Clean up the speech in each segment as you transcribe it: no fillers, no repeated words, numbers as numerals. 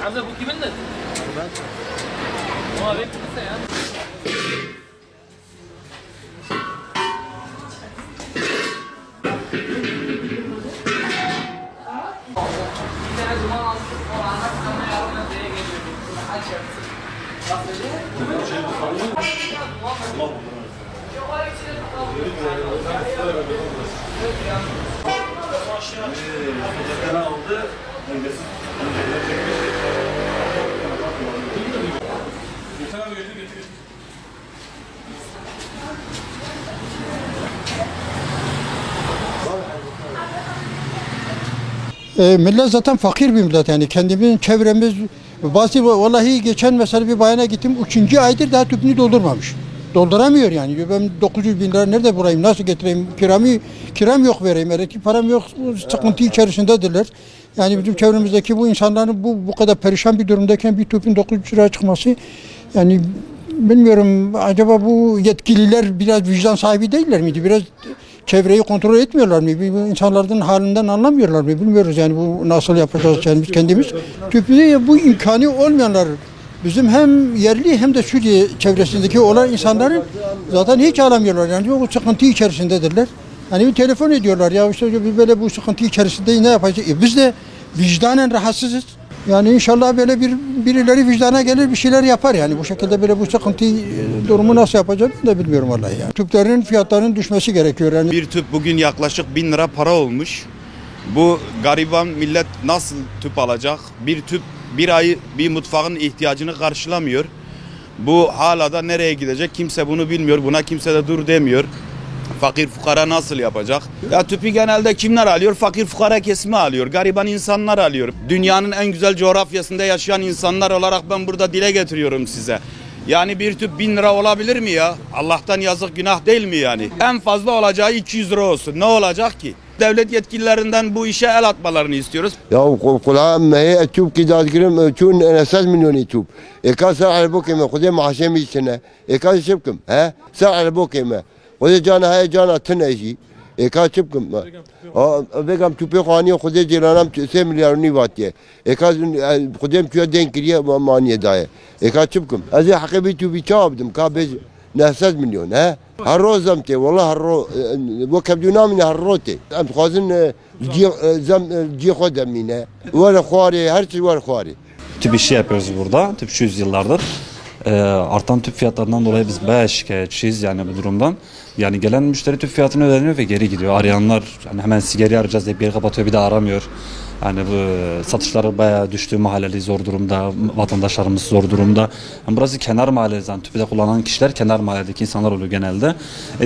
Hamza bu kimin de? Ben. Ama ben kimse ya. Millet zaten fakir bir millet, yani kendimizin çevremiz bazı, vallahi geçen mesela bir bayana gittim, 3. aydır daha tüpünü doldurmamış. Dolduramıyor yani. Ben 900 bin lira nerede bulayım, nasıl getireyim, kiram yok vereyim, elektrik param yok, sıkıntı içerisindedirler. Yani bizim çevremizdeki bu insanların bu kadar perişan bir durumdayken bir tüpün 900 liraya çıkması, yani bilmiyorum, acaba bu yetkililer biraz vicdan sahibi değiller miydi? Biraz çevreyi kontrol etmiyorlar mı? İnsanların halinden anlamıyorlar mı? Bilmiyoruz yani, bu nasıl yapacağız yani biz kendimiz. Tüplü bu imkanı olmayanlar, bizim hem yerli hem de Suriye çevresindeki olan insanların zaten hiç alamıyorlar. Yani bu sıkıntı içerisindedirler. Hani bir telefon ediyorlar, ya işte biz böyle bu sıkıntı içerisindeyiz, ne yapacağız? Biz de vicdanen rahatsızız. Yani inşallah böyle birileri vicdana gelir, bir şeyler yapar yani. Bu şekilde böyle bu sıkıntı durumu nasıl yapacağım ben de bilmiyorum vallahi ya. Tüplerin fiyatlarının düşmesi gerekiyor yani. Bir tüp bugün yaklaşık 1000 lira para olmuş. Bu gariban millet nasıl tüp alacak? Bir tüp bir ay bir mutfağın ihtiyacını karşılamıyor. Bu hala da nereye gidecek? Kimse bunu bilmiyor. Buna kimse de dur demiyor. Fakir fukara nasıl yapacak? Ya tüpü genelde kimler alıyor? Fakir fukara kesimi alıyor. Gariban insanlar alıyor. Dünyanın en güzel coğrafyasında yaşayan insanlar olarak ben burada dile getiriyorum size. Yani bir tüp 1000 lira olabilir mi ya? Allah'tan yazık, günah değil mi yani? En fazla olacağı 200 lira olsun. Ne olacak ki? Devlet yetkililerinden bu işe el atmalarını istiyoruz. Ya kulağa mehe tüp ki dadgirim tün esas milyoni tüp. Eka sa'al bokeme kude mahşemi içine. Eka şıpkım. He? Sa'al bokeme. Kude cana hay cana tneji. Eka şıpkım. Vegam tüpe khani kude cilanam 3 milyar ni vatiye. Eka kudem tüye denk kiriye maniye daye. Eka şıpkım. Azi hakibi tüpi çabdım ka bez نهسد مليون ها هالروز زمتي والله هالرو وكبدونا من هالروتي ام خوازن جي خود امينه ولا خواري her şey var خواري. Tüp işi yapıyoruz burada. Tüpçüyüz yıllardır. Artan tüp fiyatlarından dolayı biz bayağı şikayetçiyiz yani bu durumdan. Yani gelen müşteri tüp fiyatını öğreniyor ve geri gidiyor. Arayanlar yani hemen sigara arayacağız diye bir yeri kapatıyor, bir de aramıyor. Yani bu satışları bayağı düştü, mahalleli zor durumda, vatandaşlarımız zor durumda. Yani burası kenar mahalle, yani tüpü de kullanan kişiler kenar mahalledeki insanlar oluyor genelde.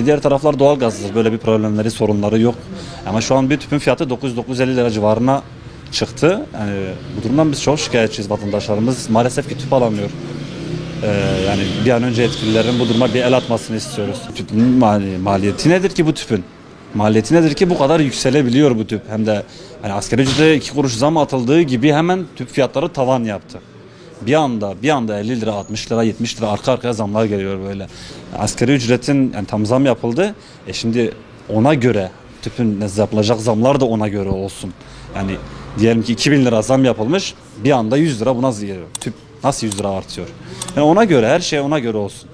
Diğer taraflar doğalgazdır, böyle bir problemleri, sorunları yok. Ama şu an bir tüpün fiyatı 900-950 lira civarına çıktı. Yani bu durumdan biz çok şikayetçiyiz, vatandaşlarımız maalesef ki tüp alamıyor. Yani bir an önce yetkililerin bu duruma bir el atmasını istiyoruz. Tüpün maliyeti nedir ki bu tüpün? Maliyeti nedir ki bu kadar yükselebiliyor bu tüp? Hem de yani asgari ücrete 2 kuruş zam atıldığı gibi hemen tüp fiyatları tavan yaptı. Bir anda 50 lira, 60 lira, 70 lira arka arkaya zamlar geliyor böyle. Asgari ücretin yani tam zam yapıldı. Şimdi ona göre tüpün yapılacak zamlar da ona göre olsun. Yani diyelim ki 2000 lira zam yapılmış, bir anda 100 lira buna geliyor. Tüp nasıl 100 lira artıyor? Yani ona göre, her şey ona göre olsun.